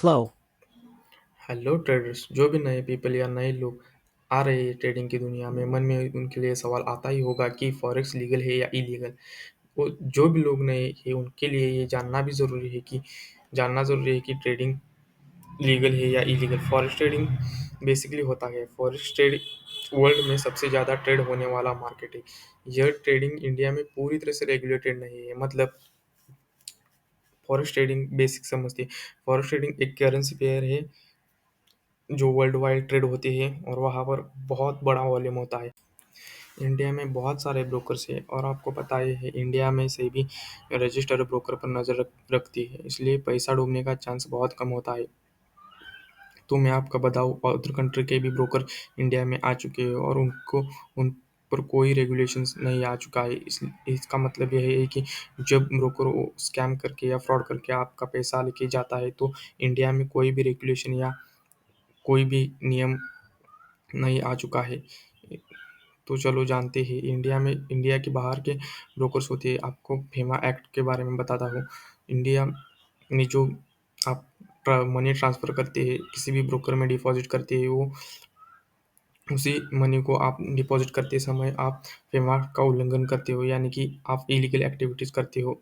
Flow. Hello traders. जो भी नए पीपल या नए लोग आ रहे हैं ट्रेडिंग की दुनिया में, मन में उनके लिए सवाल आता ही होगा कि फॉरेक्स लीगल है या इलीगल। वो जो भी लोग नए हैं उनके लिए ये जानना ज़रूरी है कि ट्रेडिंग लीगल है या इलीगल। फॉरेक्स ट्रेडिंग बेसिकली होता है, फॉरेक्स ट्रेड वर्ल्ड में सबसे ज़्यादा ट्रेड होने वाला मार्केट है। यह ट्रेडिंग इंडिया में पूरी तरह से रेगुलेटेड नहीं है। मतलब फॉरेक्स ट्रेडिंग बेसिक समझते हैं। फॉरेक्स ट्रेडिंग एक करेंसी पेयर है जो वर्ल्ड वाइड ट्रेड होती है और वहाँ पर बहुत बड़ा वॉल्यूम होता है। इंडिया में बहुत सारे ब्रोकर्स हैं और आपको पता ही है इंडिया में से भी रजिस्टर्ड ब्रोकर पर नज़र रखती है, इसलिए पैसा डूबने का चांस बहुत कम होता है। तो मैं आपका बताऊँ, अदर कंट्री के भी ब्रोकर इंडिया में आ चुके हैं और उन पर कोई रेगुलेशंस नहीं आ चुका है। इसका मतलब यह है कि जब ब्रोकर वो स्कैम करके या फ्रॉड करके आपका पैसा लेके जाता है तो इंडिया में कोई भी रेगुलेशन या कोई भी नियम नहीं आ चुका है। तो चलो जानते हैं इंडिया के बाहर के ब्रोकर्स होते हैं। आपको फेमा एक्ट के बारे में बताता हूँ। इंडिया में जो आप मनी ट्रांसफ़र करते हैं, किसी भी ब्रोकर में डिपॉजिट करते हैं, वो उसी मनी को आप डिपॉजिट करते समय आप फेमा का उल्लंघन करते हो, यानी कि आप इलीगल एक्टिविटीज़ करते हो।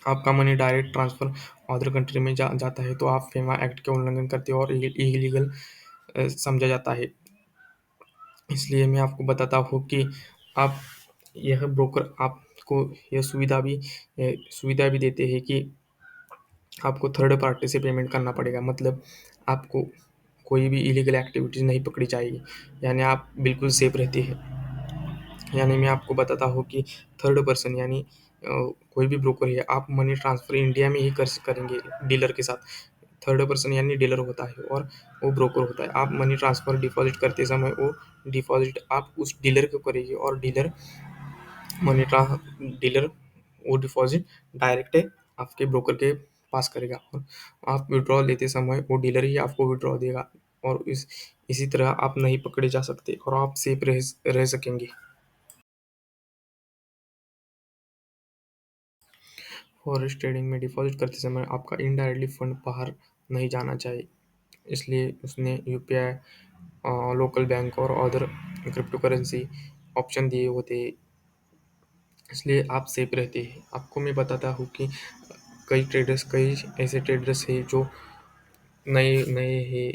आपका money direct transfer other country में जाता है तो आप फेमा एक्ट का उल्लंघन करते हो और इलीगल समझा जाता है। इसलिए मैं आपको बताता हूँ कि आप यह ब्रोकर आपको यह सुविधा भी देते हैं कि आपको थर्ड पार्टी से पेमेंट करना पड़ेगा। मतलब आपको कोई भी इलीगल एक्टिविटीज़ नहीं पकड़ी जाएगी, यानी आप बिल्कुल सेफ रहते हैं। यानी मैं आपको बताता हूँ कि थर्ड पर्सन यानी कोई भी ब्रोकर है, आप मनी ट्रांसफ़र इंडिया में ही करेंगे डीलर के साथ। थर्ड पर्सन यानी डीलर होता है और वो ब्रोकर होता है। आप मनी ट्रांसफ़र डिपॉजिट करते समय वो डिपॉजिट आप उस डीलर को करेंगे और मनी ट्रां डीलर वो डिपॉजिट डायरेक्ट आपके ब्रोकर के पास करेगा और आप विड्रॉ लेते समय वो डीलर ही आपको विड्रॉ देगा और इसी तरह आप नहीं पकड़े जा सकते और आप सेफ रह सकेंगे। फॉरेक्स ट्रेडिंग में डिपॉजिट करते समय आपका इनडायरेक्टली फंड बाहर नहीं जाना चाहिए, इसलिए उसने यूपीआई, लोकल बैंक और अदर क्रिप्टो करेंसी ऑप्शन दिए होते हैं, इसलिए आप सेफ रहते हैं। आपको मैं बताता हूँ कि कई ऐसे ट्रेडर्स हैं जो नए नए हैं,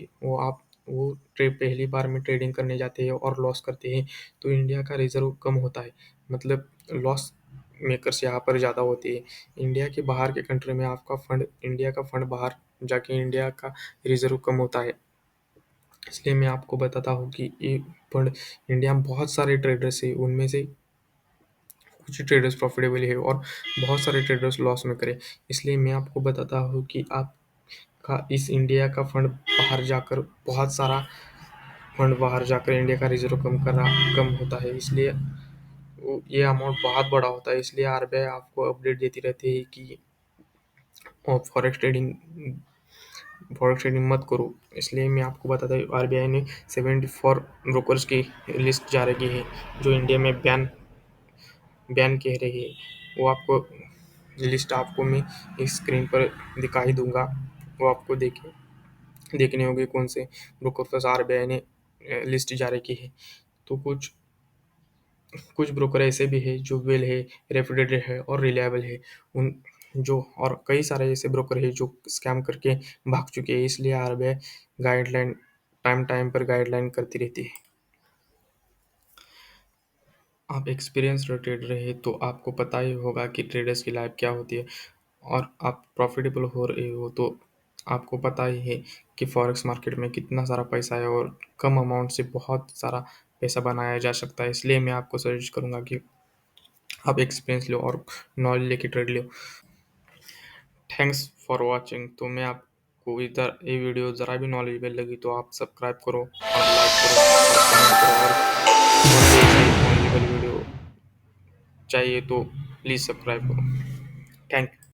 वो ट्रेड पहली बार में ट्रेडिंग करने जाते हैं और लॉस करते हैं, तो इंडिया का रिजर्व कम होता है। मतलब लॉस मेकर्स यहाँ पर ज़्यादा होते हैं। इंडिया के बाहर के कंट्री में आपका फंड इंडिया का फंड बाहर जाके इंडिया का रिजर्व कम होता है। इसलिए मैं आपको बताता हूँ कि ये फंड इंडिया में बहुत सारे ट्रेडर्स हैं, उनमें से कुछ ट्रेडर्स प्रॉफिटेबल है और बहुत सारे ट्रेडर्स लॉस में करे। इसलिए मैं आपको बताता हूँ कि आपका इस इंडिया का फंड बाहर जाकर बहुत सारा फंड बाहर जाकर इंडिया का रिजर्व कम होता है, इसलिए ये अमाउंट बहुत बड़ा होता है। इसलिए आरबीआई आपको अपडेट देती रहती है कि फॉरेक्स ट्रेडिंग मत करो। इसलिए मैं आपको बताता हूँ, आरबीआई ने 74 ब्रोकर्स की लिस्ट जारी की है जो इंडिया में बैन बैन कह रही है। वो आपको लिस्ट आपको मैं इस स्क्रीन पर दिखाई दूंगा, वो आपको देखने होंगे कौन से ब्रोकर आरबीआई ने लिस्ट जारी की है। तो कुछ ब्रोकर ऐसे भी है जो वेल है, रेप्यूटेड है और रिलायबल है। उन जो और कई सारे ऐसे ब्रोकर है जो स्कैम करके भाग चुके हैं, इसलिए आरबीआई गाइडलाइन टाइम टाइम पर गाइडलाइन करती रहती है। आप एक्सपीरियंस ट्रेडर रहे तो आपको पता ही होगा कि ट्रेडर्स की लाइफ क्या होती है और आप प्रॉफिटेबल हो रहे हो तो आपको पता ही है कि फॉरेक्स मार्केट में कितना सारा पैसा है और कम अमाउंट से बहुत सारा पैसा बनाया जा सकता है। इसलिए मैं आपको सजेस्ट करूंगा कि आप एक्सपीरियंस लो और नॉलेज लेके trade low. Thanks for watching. तो मैं आपको इधर ये वीडियो ज़रा भी नॉलेजेबल लगी तो आप सब्सक्राइब करो और लाइक करो और कमेंट करो और भी ऐसे नॉलेजेबल वीडियो चाहिए तो प्लीज़ सब्सक्राइब करो। Thank you.